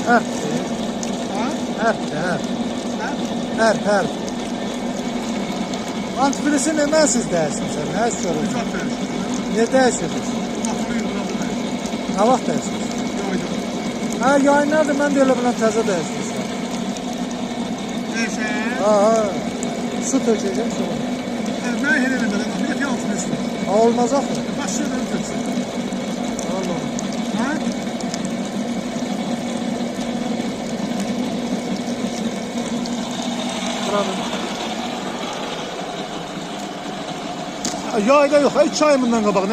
Hər. Ha? Hər. Hər. Antifrisi nə siz dəyişsin sən? Nə iş görürsün? Uzaq dəyişir. Niyə dəyişirsiniz? Motoru yıldırıldı dəyişir. Nə vaxt dəyişirsiniz? Yaydı. Hə, yayınlardır, mən də elə bilən təzə dəyişmişəm. Neyse. Ha. Su tökəcəm sonra. Ben hele ne böyle bir yansın esir. Olmaz axı. Başlığı töksün. Allah. Ha? Buranın. Yayda yox, 2 ay bundan qabaq nə